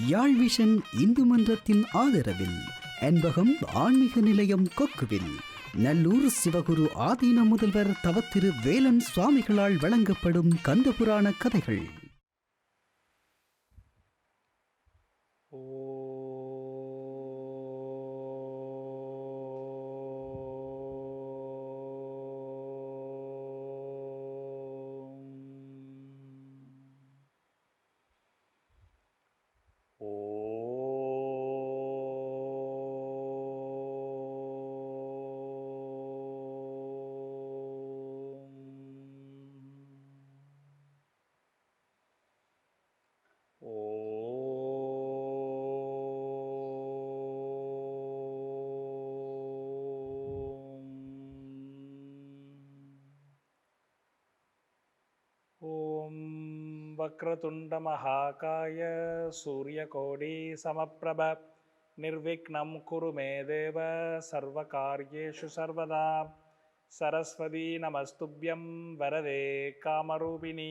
யாழ் vision Hindu மன்றத்தின் ஆதரவில் அன்பகம் ஆன்மீக நிலையம் கொக்குவில் நல்லூர் சிவகுரு ஆதீன முதல்வர் தவத்திரு வேலன் சுவாமிகளால் வழங்கப்படும் கந்தபுராண கதைகள். वक्रतुंड महाकाय सूर्यकोटि समप्रभ निर्विघ्नं कुरु मे देव सर्वकार्येषु सर्वदा सरस्वती नमस्तुभ्यं वरदे कामरूपिणी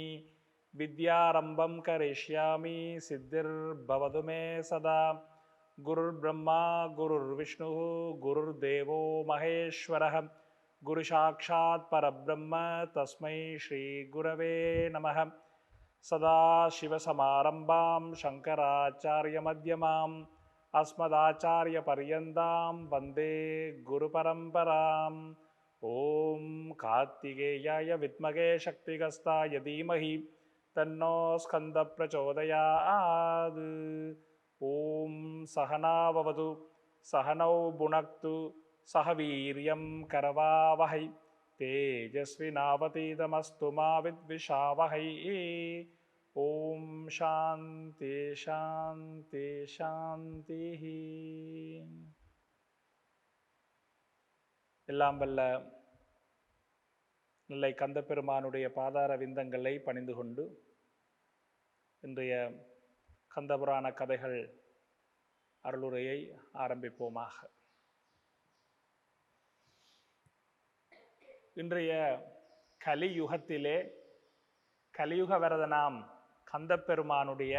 विद्यारंभं करिष्यामि सिद्धिर्भवतु मे सदा गुरुर्ब्रह्मा गुरुर्विष्णुः गुरुर्देवो महेश्वरः गुरुसाक्षात् परब्रह्म तस्मै श्री गुरवे नमः। सदाशिवसमारम्भां शङ्कराचार्यमध्यमाम् अस्मदाचार्यपर्यन्तां वन्दे गुरुपरम्पराम्। ॐ कार्तिकेयाय विद्महे शक्तिगस्ताय धीमहि तन्नो स्कन्दः प्रचोदयात्। ॐ सहना भवतु सहनौ भुनक्तु सह वीर्यं करवावहै तेजस्विनावतीतमस्तु मा विद्विषावहै। ओम शांति शांति शांति। எல்லாம் வல்ல நெல்லை கந்தப்பெருமானுடைய பாதார விந்தங்களை பணிந்து கொண்டு இன்றைய கந்தபுராண கதைகள் அருளுரையை ஆரம்பிப்போமாக. இன்றைய கலியுகத்திலே கலியுக வரதனாம் கந்தப்பெருமானுடைய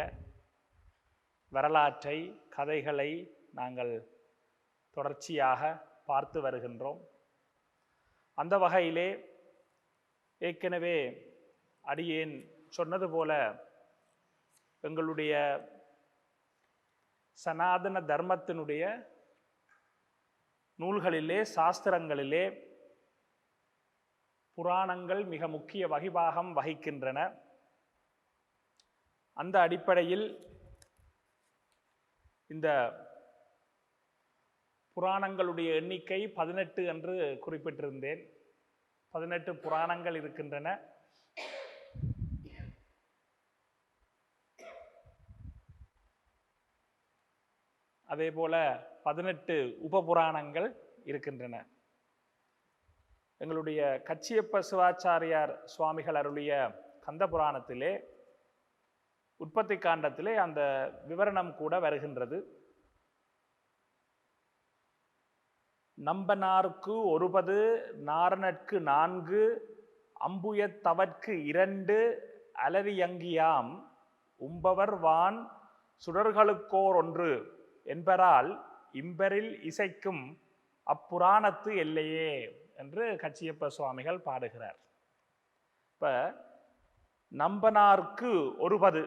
வரலாற்றை கதைகளை நாங்கள் தொடர்ச்சியாக பார்த்து வருகின்றோம். அந்த வகையிலே ஏற்கனவே அடியேன் சொன்னது போல எங்களுடைய சனாதன தர்மத்தினுடைய நூல்களிலே சாஸ்திரங்களிலே புராணங்கள் மிக முக்கிய வகிபாகம் வகிக்கின்றன. அந்த அடிப்படையில் இந்த புராணங்களுடைய எண்ணிக்கை 18 என்று குறிப்பிட்டிருந்தேன். 18 புராணங்கள் இருக்கின்றன. அதேபோல 18 உபபுராணங்கள் இருக்கின்றன. எங்களுடைய கச்சியப்ப சிவாச்சாரியார் சுவாமிகள் அருளிய கந்த புராணத்திலே உற்பத்தி காண்டத்திலே அந்த விவரணம் கூட வருகின்றது. நம்பனார்க்கு 1 நாரணற்கு 4 அம்புயத்தவர்க்கு 2 அலரியங்கியாம் உம்பவர் வான் சுடர்களுக்கோர் 1 என்பரால் இம்பரில் இசைக்கும் அப்புராணத்து எல்லையே என்று கச்சியப்ப சுவாமிகள் பாடுகிறார். இப்ப நம்பனார்க்கு 1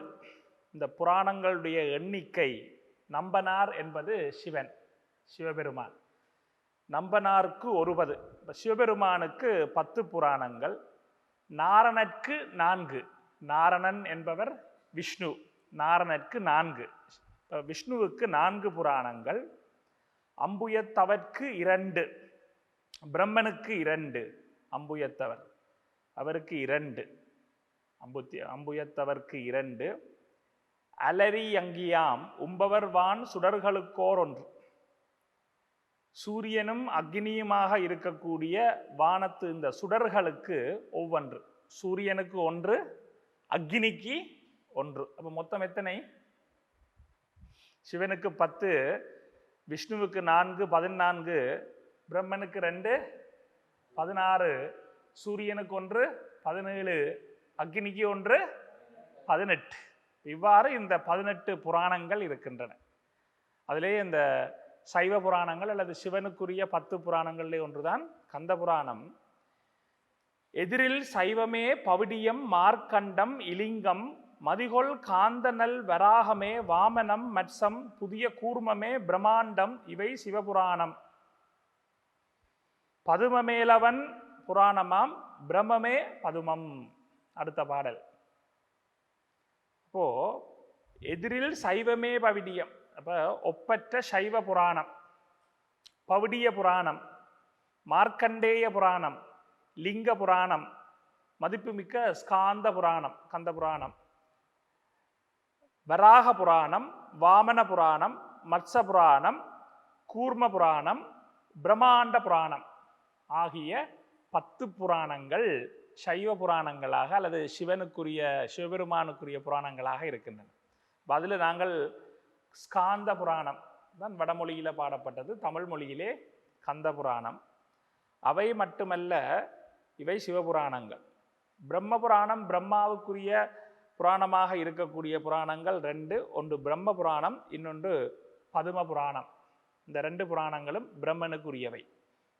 இந்த புராணங்களுடைய எண்ணிக்கை. நம்பனார் என்பது சிவன், சிவபெருமான். நம்பனார்க்கு 1. சிவபெருமானுக்கு 10 புராணங்கள், நாரணற்கு 4. நாரணன் என்பவர் விஷ்ணு, நாரணற்கு 4. விஷ்ணுவுக்கு 4 புராணங்கள். அம்புயத்தவர்க்கு 2, பிரம்மனுக்கு 2. அம்புயத்தவர் அவருக்கு 2, அம்புயத்தவர்க்கு 2. அலரி அங்கியாம் உம்பவர் வான் சுடர்களுக்கோர் 1. சூரியனும் அக்னியுமாக இருக்கக்கூடிய வானத்து இந்த சுடர்களுக்கு ஒவ்வொன்று. சூரியனுக்கு 1, அக்னிக்கு 1. அப்போ மொத்தம் எத்தனை? சிவனுக்கு 10, விஷ்ணுவுக்கு 4, 14, பிரம்மனுக்கு 2, 16, சூரியனுக்கு 1, 17, அக்னிக்கு 1, 18. இவ்வாறு இந்த 18 புராணங்கள் இருக்கின்றன. அதிலே இந்த சைவ புராணங்கள் அல்லது சிவனுக்குரிய 10 புராணங்களிலே ஒன்றுதான் கந்த புராணம். எதிரில் சைவமே பவிடியம் மார்க்கண்டம் இலிங்கம் மதிகொள் காந்தனல் வராகமே வாமனம் மத்சம் புதிய கூர்மமே பிரம்மாண்டம் இவை சிவபுராணம். பதுமமேலவன் புராணமாம் பிரம்மமே பதுமம். அடுத்த பாடல். அப்போ எதிரில் சைவமே பவிடியம், அப்ப ஒப்பற்ற சைவ புராணம், பவிடிய புராணம், மார்க்கண்டேய புராணம், லிங்க புராணம், மதிப்புமிக்க ஸ்காந்த புராணம் கந்த புராணம், வராக புராணம், வாமன புராணம், மத்ச புராணம், கூர்ம புராணம், பிரம்மாண்ட புராணம் ஆகிய 10 புராணங்கள் சைவ புராணங்களாக அல்லது சிவபெருமானுக்குரிய புராணங்களாக இருக்கின்றன. அதில் நாங்கள் ஸ்காந்த புராணம் தான் வடமொழியில் பாடப்பட்டது, தமிழ் மொழியிலே கந்த புராணம். அவை மட்டுமல்ல, இவை சிவபுராணங்கள். பிரம்ம புராணம் பிரம்மாவுக்குரிய புராணமாக இருக்கக்கூடிய புராணங்கள் 2, ஒன்று பிரம்ம புராணம், இன்னொன்று பதும புராணம். இந்த 2 புராணங்களும் பிரம்மனுக்குரியவை.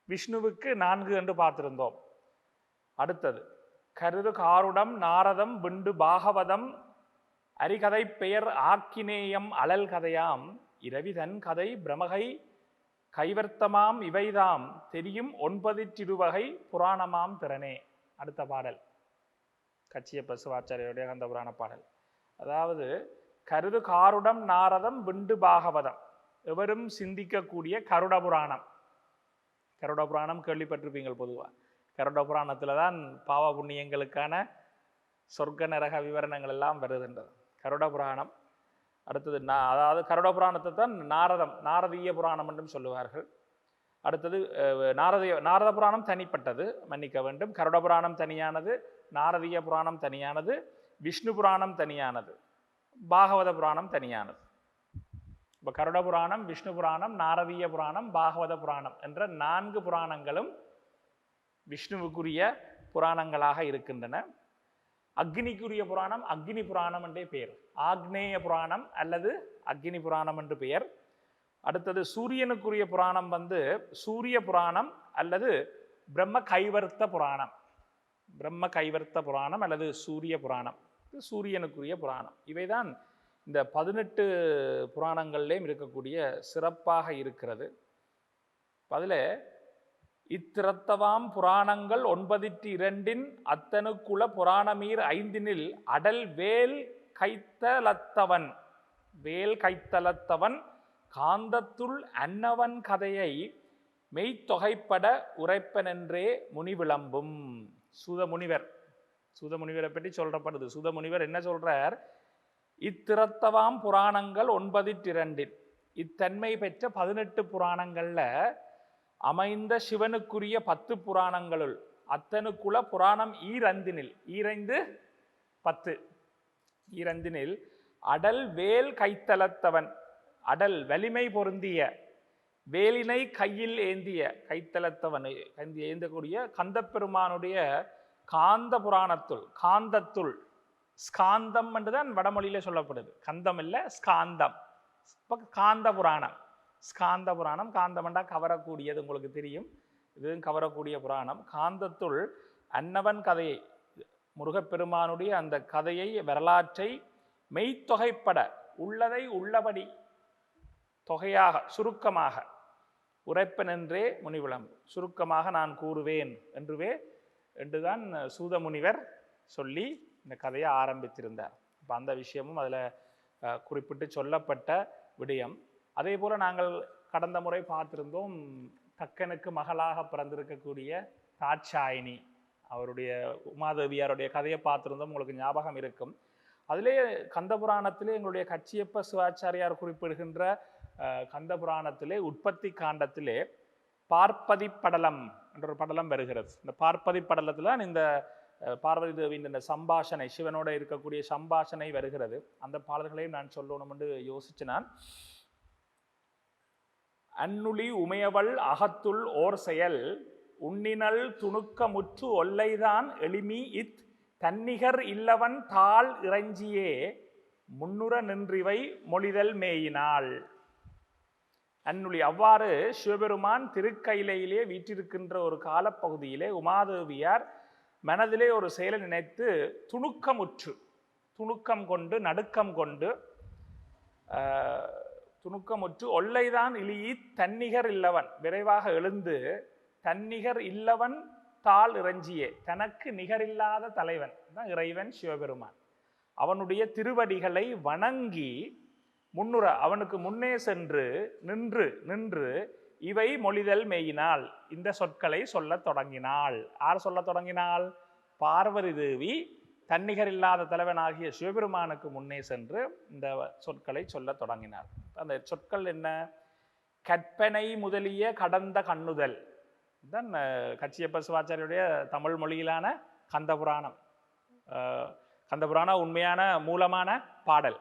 விஷ்ணுவுக்கு 4 என்று பார்த்திருந்தோம். அடுத்தது கருது காருடம் நாரதம் விண்டு பாகவதம் அரிகதை பெயர் ஆக்கினேயம் அழல் கதையாம் இரவிதன் கதை பிரமகை கைவர்த்தமாம் இவைதாம் தெரியும் 9 திருவகை புராணமாம் திறனே. அடுத்த பாடல் கச்சியப்ப சிவாச்சாரியுடைய கந்த புராண பாடல். அதாவது கருது காருடம் நாரதம் விண்டு பாகவதம், எவரும் சிந்திக்கக்கூடிய கருட புராணம். கருட புராணம் கேள்விப்பட்டிருப்பீங்கள். பொதுவாக கருட புராணத்தில் தான் பாவ புண்ணியங்களுக்கான சொர்க்க நரக விவரணங்கள் எல்லாம் வருகின்றது. கருட புராணம். அடுத்தது அதாவது கருட புராணத்தை தான் நாரதீய புராணம் என்றும் சொல்லுவார்கள். அடுத்தது நாரத புராணம் தனிப்பட்டது, மன்னிக்க வேண்டும். கருட புராணம் தனியானது, நாரதீய புராணம் தனியானது, விஷ்ணு புராணம் தனியானது, பாகவத புராணம் தனியானது. இப்போ கருட புராணம், விஷ்ணு புராணம், நாரதீய புராணம், பாகவத புராணம் என்ற 4 புராணங்களும் விஷ்ணுவுக்குரிய புராணங்களாக இருக்கின்றன. அக்னிக்குரிய புராணம் அக்னி புராணம் என்றே பெயர், ஆக்னேய புராணம் அல்லது அக்னி புராணம் என்று பெயர். அடுத்தது சூரியனுக்குரிய புராணம் சூரிய புராணம் அல்லது பிரம்ம கைவர்த்த புராணம். பிரம்ம கைவர்த்த புராணம் அல்லது சூரிய புராணம், சூரியனுக்குரிய புராணம். இவைதான் இந்த 18 புராணங்கள்லேயும் இருக்கக்கூடிய சிறப்பாக இருக்கிறது. அதில் இத்திரத்தவாம் புராணங்கள் 9 அத்தனுக்குல புராணமீர் 5 அடல் வேல் கைத்தலத்தவன். வேல் கைத்தலத்தவன் காந்தத்துள் அன்னவன் கதையை மெய்த்தொகைப்பட உரைப்பனென்றே முனிவிளம்பும். சூதமுனிவரை பற்றி சொல்லப்படுது. சூதமுனிவர் என்ன சொல்றார்? இத்திரத்தவாம் புராணங்கள் 9 இத்தன்மை பெற்ற 18 புராணங்கள்ல அமைந்த சிவனுக்குரிய 10 புராணங்களுள் அத்தனுக்குல புராணம் ஈரைந்து 10 அடல் வேல் கைத்தலத்தவன், அடல் வலிமை பொருந்திய, வேலினை கையில் ஏந்திய, கைத்தலத்தவன் ஏந்தக்கூடிய கந்தப்பெருமானுடைய காந்த புராணத்துள், காந்தத்துள், ஸ்காந்தம் என்றுதான் வடமொழியில சொல்லப்படுது. கந்தம் இல்லை, ஸ்காந்தம். காந்த புராணம், ஸ்காந்த புராணம். காந்தமண்டா கவரக்கூடியது, உங்களுக்கு தெரியும். இது கவரக்கூடிய புராணம். காந்தத்துள் அன்னவன் கதையை, முருகப்பெருமானுடைய அந்த கதையை, வரலாற்றை மெய்த்தொகைப்பட, உள்ளதை உள்ளபடி தொகையாக சுருக்கமாக உரைப்பனென்றே முனிவிளம்பு, சுருக்கமாக நான் கூறுவேன் என்றுதான் சூதமுனிவர் சொல்லி இந்த கதையை ஆரம்பித்திருந்தார். இப்போ அந்த விஷயமும் அதில் குறிப்பிட்டு சொல்லப்பட்ட விடயம். அதே போல் நாங்கள் கடந்த முறை பார்த்திருந்தோம், தக்கனுக்கு மகளாக பிறந்திருக்கக்கூடிய தாட்சாயினி, அவருடைய உமாதேவியாருடைய கதையை பார்த்திருந்தோம், உங்களுக்கு ஞாபகம் இருக்கும். அதிலே கந்த புராணத்திலே எங்களுடைய கச்சியப்ப சிவாச்சாரியார் குறிப்பிடுகின்ற கந்த புராணத்திலே உற்பத்தி காண்டத்திலே பார்ப்பதி படலம் என்ற ஒரு படலம் வருகிறது. இந்த பார்ப்பதி படலத்தில் இந்த பார்வதி தேவியின் இந்த சம்பாஷணை, சிவனோட இருக்கக்கூடிய சம்பாஷணை வருகிறது. அந்த பாடல்களையும் நான் சொல்லணும் என்று யோசிச்சு நான், அன்னுளி உமையவள் அகத்துள் ஓர் செயல் உன்னினல் துணுக்க முற்று ஒல்லைதான் எளிமி தன்னிகர் இல்லவன் தாள் இறைஞ்சியே முன்னுற நின்றிவை மொழிதல் மேயினாள். அந்நுழி அவ்வாறு சிவபெருமான் திருக்கையிலையிலே வீற்றிருக்கின்ற ஒரு காலப்பகுதியிலே உமாதேவியார் மனதிலே ஒரு செயலை நினைத்து துணுக்கம் கொண்டு நடுக்கம் கொண்டு துணுக்கமுற்று ஒல்லைதான் இழியி தன்னிகர் இல்லவன் விரைவாக எழுந்து தன்னிகர் இல்லவன் தாள் இறைஞ்சியே தனக்கு நிகரில்லாத தலைவன் தான் இறைவன் சிவபெருமான். அவனுடைய திருவடிகளை வணங்கி முன்னுற அவனுக்கு முன்னே சென்று நின்று இவை மொழிதல் மேயினாள். இந்த சொற்களை சொல்லத் தொடங்கினாள். யார் சொல்ல தொடங்கினாள்? பார்வதி தேவி தன்னிகர் இல்லாத தலைவனாகிய சிவபெருமானுக்கு முன்னே சென்று இந்த சொற்களை சொல்ல தொடங்கினார். அந்த சொற்கள் என்ன? கற்பனை முதலிய கடந்த கண்ணுதல் தான் கச்சியப்ப சிவாச்சாரியுடைய தமிழ் மொழியிலான கந்தபுராணம். கந்தபுராணம் உண்மையான மூலமான பாடல்.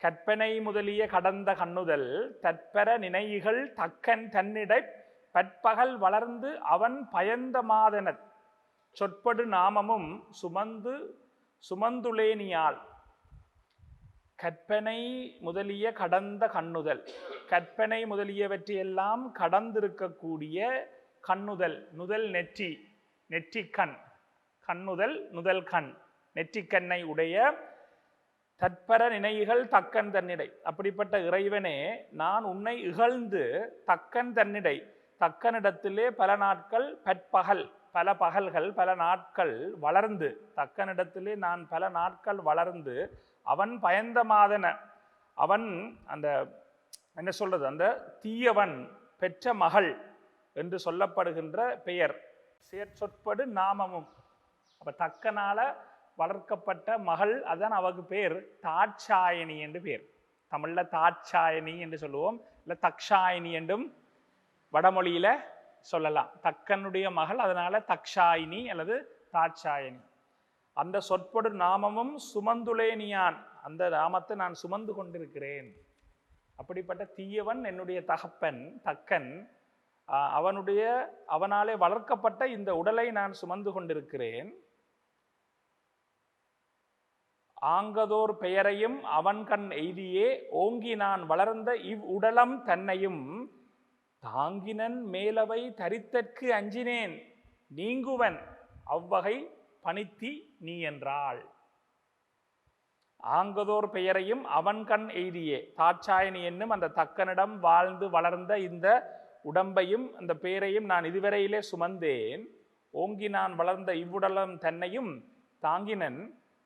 கற்பனை முதலிய கடந்த கண்ணுதல் தற்பர நினைகள் தக்கன் தன்னிடை பற்பகல் வளர்ந்து அவன் பயந்த மாதன சொற்படு நாமமும் சுமந்துளேனியாள். கற்பனை முதலிய கடந்த கண்ணுதல், கற்பனை முதலியவற்றையெல்லாம் கடந்திருக்கக்கூடிய கண்ணுதல், நுதல் நெற்றிக்கண், கண்ணுதல் நுதல் கண், நெற்றிக்கண்ணை உடைய தற்பர நினைகள் தக்கன் தன்னிடை. அப்படிப்பட்ட இறைவனே, நான் உன்னை இகழ்ந்து தக்கன் தன்னிடை, தக்கனிடத்திலே பல நாட்கள் பற்பகல், பல பகல்கள் பல நாட்கள் வளர்ந்து, தக்கனிடத்திலே நான் பல நாட்கள் வளர்ந்து அவன் பயந்த மாதன, அவன் அந்த என்ன சொல்றது, அந்த தீயவன் பெற்ற மகள் என்று சொல்லப்படுகின்ற பெயர் சொற்படு நாமமும். அப்ப தக்கனால வளர்க்கப்பட்ட மகள், அதான் அவருக்கு பேர் தாட்சாயணி என்று பேர். தமிழ்ல தாட்சாயணி என்று சொல்லுவோம், இல்லை தக்ஷாயினி என்றும் வடமொழியில சொல்லலாம். தக்கனுடைய மகள், அதனால தக்ஷாயினி அல்லது தாட்சாயணி. அந்த சொற்படு நாமமும் சுமந்துளேனியான், அந்த நாமத்தை நான் சுமந்து கொண்டிருக்கிறேன். அப்படிப்பட்ட தீயவன் என்னுடைய தகப்பன் தக்கன், அவனாலே வளர்க்கப்பட்ட இந்த உடலை நான் சுமந்து கொண்டிருக்கிறேன். ஆங்கதோர் பெயரையும் அவன் கண் எய்தியே ஓங்கி நான் வளர்ந்த இவ் உடலம் தன்னையும் தாங்கினன் மேலவை தரித்தற்கு அஞ்சினேன் நீங்குவன் அவ்வகை பணித்தி நீ என்றாள். ஆங்கதோர் பெயரையும் அவன் கண் எய்தியே, தாட்சாயணி என்னும் அந்த தக்கனிடம் வாழ்ந்து வளர்ந்த இந்த உடம்பையும் அந்த பெயரையும் நான் இதுவரையிலே சுமந்தேன். ஓங்கி நான் வளர்ந்த இவ்வுடலம் தன்னையும் தாங்கினன்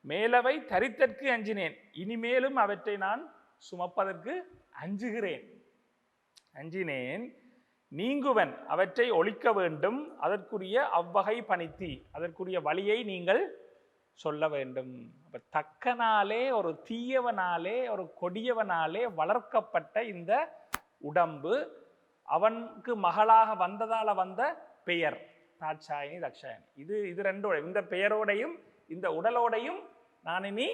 மேலவை தரித்தற்கு அஞ்சினேன், இனிமேலும் அவற்றை நான் சுமப்பதற்கு அஞ்சினேன். நீங்குவன் அவற்றை ஒழிக்க வேண்டும், அதற்குரிய அவ்வகை பணித்தி, அதற்குரிய வழியை நீங்கள் சொல்ல வேண்டும். அப்ப தக்கனாலே, ஒரு தீயவனாலே, ஒரு கொடியவனாலே வளர்க்கப்பட்ட இந்த உடம்பு, அவனுக்கு மகளாக வந்ததால வந்த பெயர் தாட்சாயணி தக்ஷாயணி. இது ரெண்டோட, இந்த பெயரோடையும் இந்த உடலோடையும் நான் இனி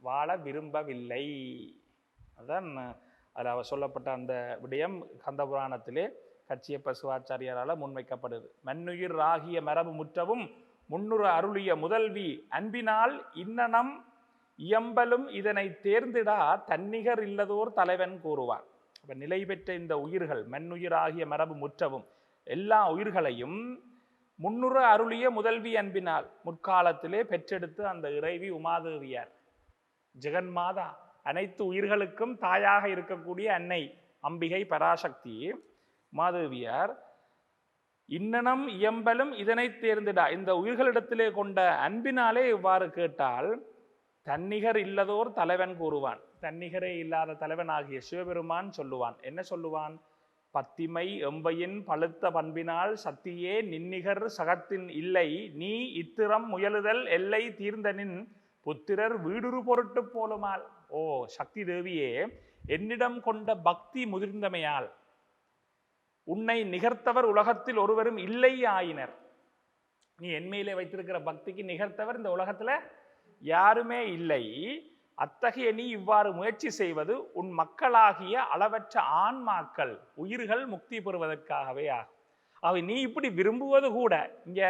வாழ விரும்பவில்லை. அதான் அதில் அவர் சொல்லப்பட்ட அந்த விடயம் கந்தபுராணத்திலே கச்சியப்ப சிவாச்சாரியாரால் முன்வைக்கப்படுது. மண்ணுயிர் ஆகிய மரபு முற்றவும் முன்னுற அருளிய முதல்வி அன்பினால் இன்னனம் இயம்பலும் இதனை தேர்ந்திடா தன்னிகர் இல்லதோர் தலைவன் கூறுவார். அப்ப நிலை பெற்ற இந்த உயிர்கள், மண்ணுயிர் ஆகிய மரபு முற்றவும், எல்லா உயிர்களையும் முன்னுற அருளிய முதல்வி அன்பினால், முற்காலத்திலே பெற்றெடுத்து அந்த இறைவி உமாதேவியார், ஜெகன்மாதா, அனைத்து உயிர்களுக்கும் தாயாக இருக்கக்கூடிய அன்னை அம்பிகை பராசக்தி உமாதேவியார், இன்னனம் இயம்பலும் இதனை தேர்ந்திடா, இந்த உயிர்களிடத்திலே கொண்ட அன்பினாலே இவ்வாறு கேட்டால் தன்னிகர் இல்லதோர் தலைவன் கூறுவான். தன்னிகரே இல்லாத தலைவன் ஆகிய சிவபெருமான் சொல்லுவான். என்ன சொல்லுவான்? பத்திமை எம்பையின் பழுத்த பண்பினால் சத்தியே நின்னிகர் சகத்தின் இல்லை, நீ இத்திரம் முயலுதல் எல்லை தீர்ந்தனின் புத்திரர் வீடுரு பொருட்டு போலுமால். ஓ சக்தி தேவியே, என்னிடம் கொண்ட பக்தி முதிர்ந்தமையால் உன்னை நிகர்த்தவர் உலகத்தில் ஒருவரும் இல்லை ஆயினர். நீ என்மையிலே வைத்திருக்கிற பக்திக்கு நிகர்த்தவர் இந்த உலகத்துல யாருமே இல்லை. அத்தகைய நீ இவ்வாறு முயற்சி செய்வது உன் மக்களாகிய அளவற்ற ஆன்மாக்கள் உயிர்கள் முக்தி பெறுவதற்காகவே ஆகும். அவை நீ இப்படி விரும்புவது கூட, இங்க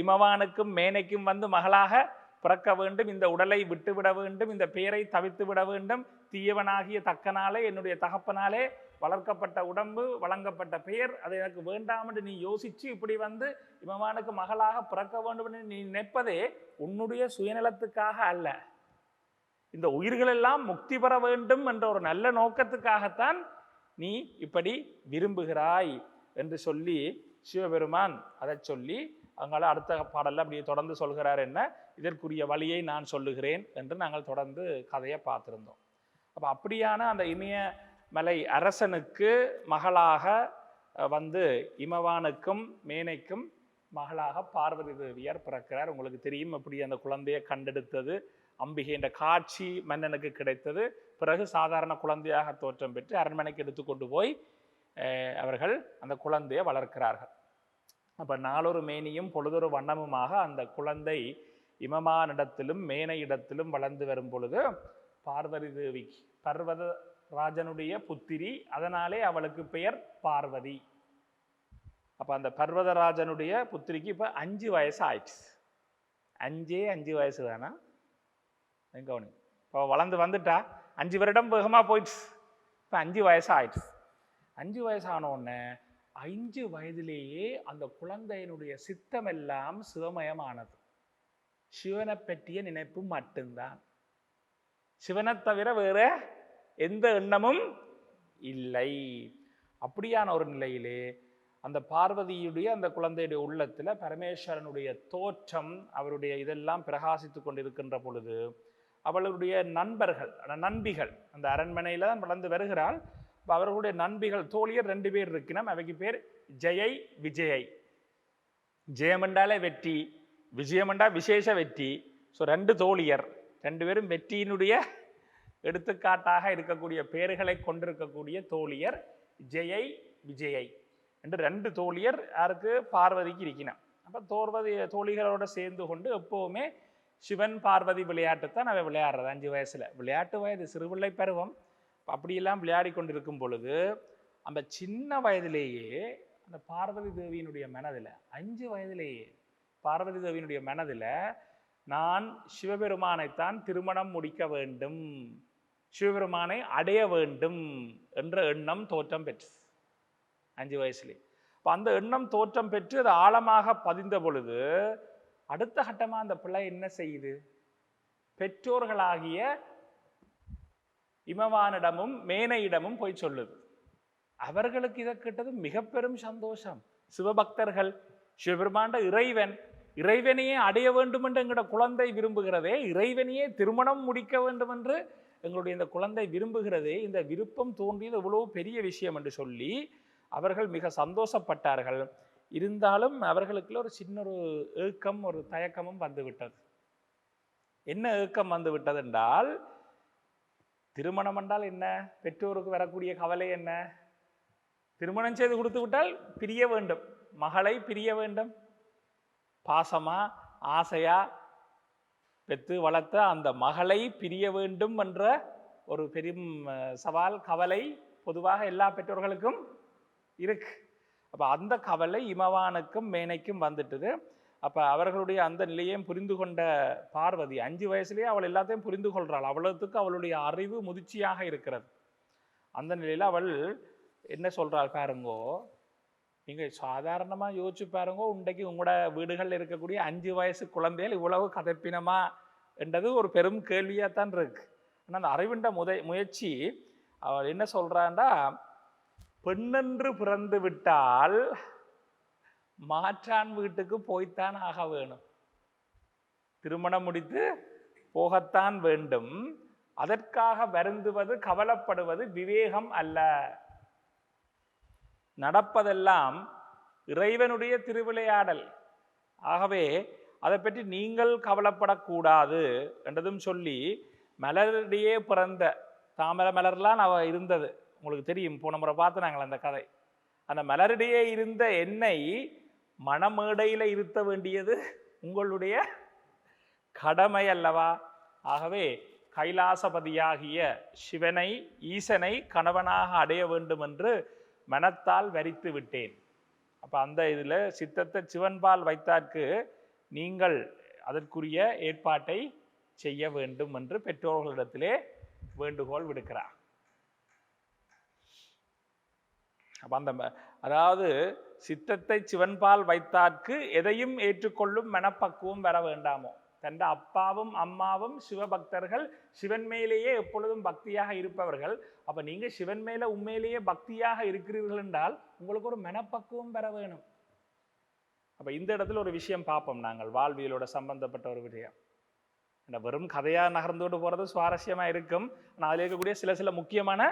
இமவானுக்கும் மேனைக்கும் வந்து மகளாக பிறக்க வேண்டும், இந்த உடலை விட்டுவிட வேண்டும், இந்த பெயரை தவித்து விட வேண்டும், தீயவனாகிய தக்கனாலே என்னுடைய தகப்பனாலே வளர்க்கப்பட்ட உடம்பு வழங்கப்பட்ட பெயர் அது எனக்கு வேண்டாம் என்று நீ யோசிச்சு இப்படி வந்து இமவானுக்கு மகளாக பிறக்க வேண்டும் என்று நீ நினைப்பதே உன்னுடைய சுயநலத்துக்காக அல்ல, இந்த உயிர்கள் எல்லாம் முக்தி பெற வேண்டும் என்ற ஒரு நல்ல நோக்கத்துக்காகத்தான் நீ இப்படி விரும்புகிறாய் என்று சொல்லி சிவபெருமான் அதை சொல்லி அவங்கள அடுத்த பாடல்ல அப்படியே தொடர்ந்து சொல்கிறார். என்ன, இதற்குரிய வழியை நான் சொல்லுகிறேன் என்று நாங்கள் தொடர்ந்து கதையை பார்த்திருந்தோம். அப்ப அப்படியான அந்த இமயமலை அரசனுக்கு மகளாக வந்து இமவானுக்கும் மேனைக்கும் மகளாக பார்வதி தேவியார் பிறக்கிறார். உங்களுக்கு தெரியும் எப்படி அந்த குழந்தையை கண்டெடுத்தது, அம்பிகை என்ற காட்சி மன்னனுக்கு கிடைத்தது. பிறகு சாதாரண குழந்தையாக தோற்றம் பெற்று அரண்மனைக்கு எடுத்துக்கொண்டு போய் அவர்கள் அந்த குழந்தையை வளர்க்கிறார்கள். அப்ப நாளொரு மேனியும் பொழுதொரு வண்ணமுமாக அந்த குழந்தை இமமானிடத்திலும் மேனையிடத்திலும் வளர்ந்து வரும் பொழுது பார்வதி தேவிக்கு பர்வத ராஜனுடைய புத்திரி, அதனாலே அவளுக்கு பெயர் பார்வதி. அப்ப அந்த பர்வதராஜனுடைய புத்திரிக்கு இப்ப 5 வயசு ஆயிடுச்சு. 5 வயசு தானா கவனி, இப்போ வளர்ந்து வந்துட்டா 5 வருடம் வேகமா போயிடுச்சு. இப்ப 5 வயசு ஆயிடுச்சு. 5 வயசான உடனே 5 வயதிலேயே அந்த குழந்தையினுடைய சித்தமெல்லாம் சிவமயமானது. சிவனை பற்றிய நினைப்பு மட்டும்தான், சிவனை தவிர வேற எந்த எண்ணமும் இல்லை. அப்படியான ஒரு நிலையிலே அந்த பார்வதியுடைய அந்த குழந்தையுடைய உள்ளத்துல பரமேஸ்வரனுடைய தோற்றம் அவருடைய இதெல்லாம் பிரகாசித்து கொண்டிருக்கின்ற பொழுது அவளுடைய நண்பர்கள் நண்பிகள் அந்த அரண்மனையில தான் வளர்ந்து வருகிறாள். அவர்களுடைய நண்பிகள் தோழியர் 2 பேர் இருக்கணும். அவைக்கு பேர் ஜெயை விஜயை. ஜெயமண்டாலே வெற்றி, விஜயமண்டா விசேஷ வெற்றி. ஸோ 2 தோழியர், 2 பேரும் வெற்றியினுடைய எடுத்துக்காட்டாக இருக்கக்கூடிய பெயர்களை கொண்டிருக்கக்கூடிய தோழியர் ஜெயை விஜயை என்று 2 தோழியர் யாருக்கு பார்வதிக்கு இருக்கணும். அப்போ தோழிகளோட சேர்ந்து கொண்டு எப்பவுமே சிவன் பார்வதி விளையாட்டுத்தான் அவை விளையாடுறது. 5 வயசுல விளையாட்டு வயது, சிறுபிள்ளை பருவம். அப்படியெல்லாம் விளையாடி கொண்டிருக்கும் பொழுது அந்த சின்ன வயதிலேயே அந்த பார்வதி தேவியினுடைய மனதில் 5 வயதிலேயே பார்வதி தேவியினுடைய மனதில் நான் சிவபெருமானைத்தான் திருமணம் முடிக்க வேண்டும், சிவபெருமானை அடைய வேண்டும் என்ற எண்ணம் தோற்றம் பெற்று 5 வயசுலே. இப்போ அந்த எண்ணம் தோற்றம் பெற்று அது ஆழமாக பதிந்த பொழுது அடுத்த கட்டமாக அந்த பிள்ளை என்ன செய்யுது, பெற்றோர்களாகிய இமவானிடமும் மேனையிடமும் போய் சொல்லுது. அவர்களுக்கு இதை கேட்டது மிக பெரும் சந்தோஷம். சிவபக்தர்கள், சிவபெருமாண்ட இறைவனையே அடைய வேண்டும் என்று எங்களோட குழந்தை விரும்புகிறதே, இறைவனையே திருமணம் முடிக்க வேண்டும் என்று எங்களுடைய இந்த குழந்தை விரும்புகிறதே, இந்த விருப்பம் தோன்றியது எவ்வளவு பெரிய விஷயம் என்று சொல்லி அவர்கள் மிக சந்தோஷப்பட்டார்கள். இருந்தாலும் அவர்களுக்குள்ள ஒரு சின்ன ஒரு ஏக்கம், ஒரு தயக்கமும் வந்துவிட்டது. என்ன ஏக்கம் வந்து விட்டது என்றால், திருமணம் என்றால் என்ன, பெற்றோருக்கு வரக்கூடிய கவலை என்ன, திருமணம் செய்து கொடுத்து விட்டால் பிரிய வேண்டும், மகளை பிரிய வேண்டும். பாசமா ஆசையா பெற்று வளர்த்த அந்த மகளை பிரிய வேண்டும் என்ற ஒரு பெரும் சவால், கவலை பொதுவாக எல்லா பெற்றோர்களுக்கும் இருக்கு. அப்ப அந்த கவலை இமவானுக்கும் மேனைக்கும் வந்துட்டுது. அப்ப அவர்களுடைய அந்த நிலையையும் புரிந்து கொண்ட பார்வதி 5 வயசுலேயே அவள் எல்லாத்தையும் புரிந்து கொள்றாள். அவ்வளவுக்கு அவளுடைய அறிவு முதிர்ச்சியாக இருக்கிறது. அந்த நிலையில அவள் என்ன சொல்றாள் பாருங்கோ, நீங்க சாதாரணமா யோசிச்சு பாருங்கோ, இன்றைக்கு உங்களோட வீடுகளில் இருக்கக்கூடிய 5 வயசு குழந்தைகள் இவ்வளவு கதைப்பினமா என்றது ஒரு பெரும் கேள்வியாத்தான் இருக்கு. ஆனால் அந்த அறிவிண்ட முயற்சி அவள் என்ன சொல்றாண்டா, பெண்ணென்று பிறந்து விட்டால் மாற்றான் வீட்டுக்கு போய்த்தான் ஆக வேணும், திருமணம் முடித்து போகத்தான் வேண்டும், அதற்காக வருந்துவது கவலைப்படுவது விவேகம் அல்ல, நடப்பதெல்லாம் இறைவனுடைய திருவிளையாடல், ஆகவே அதை பற்றி நீங்கள் கவலைப்படக்கூடாது என்றதும் சொல்லி, மலரிடையே பிறந்த தாமரை மலர்லாம் அவ இருந்தது உங்களுக்கு தெரியும், போன முறை பார்த்து நாங்கள் அந்த கதை. அந்த மலரிடையே இருந்த என்னை மணமேடையில் இருத்த வேண்டியது உங்களுடைய கடமை அல்லவா? ஆகவே கைலாசபதியாகிய சிவனை, ஈசனை கணவனாக அடைய வேண்டும் என்று மனத்தால் வரித்து விட்டேன். அப்போ அந்த இதில் சித்தத்தை சிவன்பால் வைத்தாற்கு நீங்கள் அதற்குரிய ஏற்பாட்டை செய்ய வேண்டும் என்று பெற்றோர்களிடத்திலே வேண்டுகோள் விடுக்கிறார். அப்ப அதாவது சித்தத்தை சிவன்பால் வைத்தார்க்கு எதையும் ஏற்றுக்கொள்ளும் மனப்பக்குவம் வர வேண்டாமோ. தந்த அப்பாவும் அம்மாவும் சிவபக்தர்கள், சிவன் மேலேயே எப்பொழுதும் பக்தியாக இருப்பவர்கள். அப்ப நீங்க சிவன் மேல உண்மையிலேயே பக்தியாக இருக்கிறீர்கள் என்றால் உங்களுக்கு ஒரு மனப்பக்குவம் வர வேணும். அப்ப இந்த இடத்துல ஒரு விஷயம் பார்ப்போம், நாங்கள் வாழ்வியலோட சம்பந்தப்பட்ட ஒரு விஷயம். வெறும் கதையா நகர்ந்தோடு போறது சுவாரஸ்யமா இருக்கும். ஆனால் அதில் இருக்கக்கூடிய சில முக்கியமான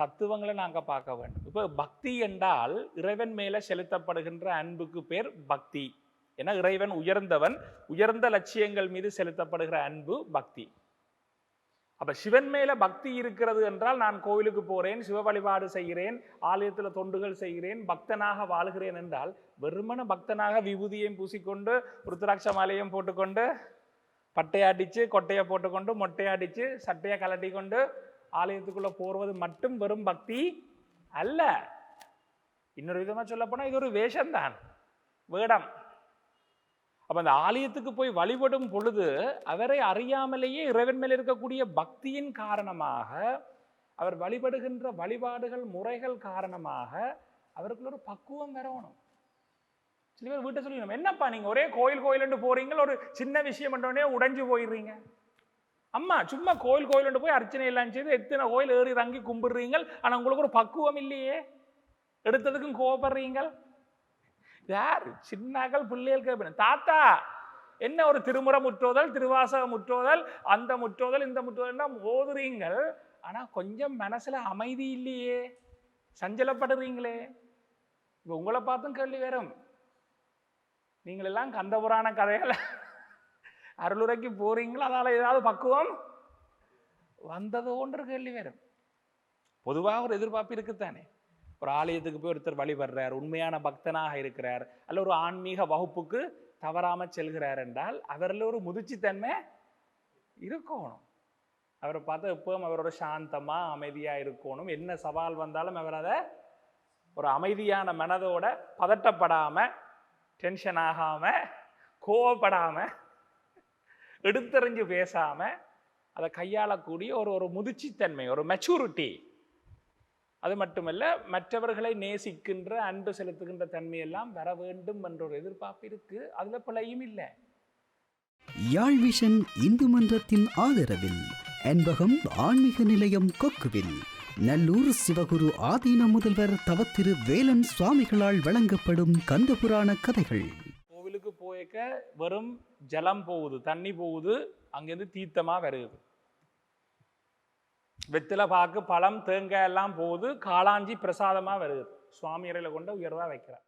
தத்துவங்களை நாங்கள் பார்க்க வேண்டும். இப்போ பக்தி என்றால் இறைவன் மேல செலுத்தப்படுகின்ற அன்புக்கு பேர் பக்தி. ஏன்னா இறைவன் உயர்ந்தவன், உயர்ந்த லட்சியங்கள் மீது செலுத்தப்படுகிற அன்பு பக்தி. அப்ப சிவன் மேல பக்தி இருக்கிறது என்றால் நான் கோவிலுக்கு போறேன், சிவ வழிபாடு செய்கிறேன், ஆலயத்துல தொண்டுகள் செய்கிறேன், பக்தனாக வாழுகிறேன் என்றால் வெறுமன பக்தனாக விபூதியையும் பூசிக்கொண்டு ருத்ராட்ச மாலையும் போட்டுக்கொண்டு பட்டையாடிச்சு கொட்டையை போட்டுக்கொண்டு மொட்டையாடிச்சு சட்டையை கலட்டி கொண்டு ஆலயத்துக்குள்ள போறது மட்டும் வெறும் பக்தி அல்ல. இன்னொரு விதமா சொல்ல போனா இது ஒரு வேஷம்தான், வேடம். அப்ப அந்த ஆலயத்துக்கு போய் வழிபடும் பொழுது அவரை அறியாமலேயே இறைவன் மேல் இருக்கக்கூடிய பக்தியின் காரணமாக, அவர் வழிபடுகின்ற வழிபாடுகள் முறைகள் காரணமாக அவருக்குள்ள ஒரு பக்குவம் வரணும். சில பேர் வீட்டை சொல்லணும், என்னப்பா நீங்க ஒரே கோயில் போறீங்க, ஒரு சின்ன விஷயம் பண்ணோடனே உடைஞ்சு போயிடுறீங்க. அம்மா சும்மா கோயில் போய் அர்ச்சனை எல்லாம் செய்து எத்தனை கோயில் ஏறி இறங்கி கும்பிடுறீங்க, ஆனா உங்களுக்கு ஒரு பக்குவம் இல்லையே, எடுத்ததுக்கும் கோபப்படுறீங்க. யார் சின்னாக்கள் பிள்ளைகள் கேட்பேன், தாத்தா என்ன ஒரு திருமுறை முற்றோதல், திருவாசக முற்றோதல், அந்த முற்றோதல் இந்த முற்றோதல் ஓதுறீங்கள், ஆனா கொஞ்சம் மனசுல அமைதி இல்லையே, சஞ்சலப்படுறீங்களே. இப்ப உங்களை பார்த்தும் கேள்வி வரும், நீங்களெல்லாம் கந்த புராண கதைகள் அருளுரைக்கு போறீங்களா, அதனால ஏதாவது பக்குவம் வந்தது ஒன்று கேள்வி வரும். பொதுவாக ஒரு எதிர்பார்ப்பு இருக்குத்தானே. ஒரு ஆலயத்துக்கு போய் ஒருத்தர் வழிபடுறார், உண்மையான பக்தனாக இருக்கிறார், அல்ல ஒரு ஆன்மீக வகுப்புக்கு தவறாம செல்கிறார் என்றால் அவரில் ஒரு முதிர்ச்சித்தன்மை இருக்கணும். அவரை பார்த்தா எப்பவும் அவரோட சாந்தமா அமைதியா இருக்கணும். என்ன சவால் வந்தாலும் அவர் அதை ஒரு அமைதியான மனதோட, பதட்டப்படாம, டென்ஷன் ஆகாம, கோவப்படாம, எடுத்தறிஞ்சு பேசாம அதை கையாளக்கூடிய ஒரு முதிர்ச்சித்தன்மை, ஒரு மெச்சூரிட்டி. அது மட்டுமல்ல, மற்றவர்களை நேசிக்கின்ற அன்பு செலுத்துகின்ற தன்மையெல்லாம் வர வேண்டும் என்ற ஒரு எதிர்பார்ப்பு இருக்கு. அதுல பிழையும் இல்லை. யாழ் விஷன் இந்து மன்றத்தின் ஆதரவில் அன்பகம் ஆன்மீக நிலையம் கொக்குவில் நல்லூர் சிவகுரு ஆதீன முதல்வர் தவத்திரு வேலன் சுவாமிகளால் வழங்கப்படும் கந்தபுராண கதைகள். கோவிலுக்கு போயக்க வெறும் ஜலம் போகுது, தண்ணி போகுது, அங்கிருந்து தீர்த்தமா வருது. வெத்தில பாக்கு பழம் தேங்காய் எல்லாம் போகுது, காளாஞ்சி பிரசாதமா வருது. சுவாமி இறையில கொண்டு உயர்வா வைக்கிறார்.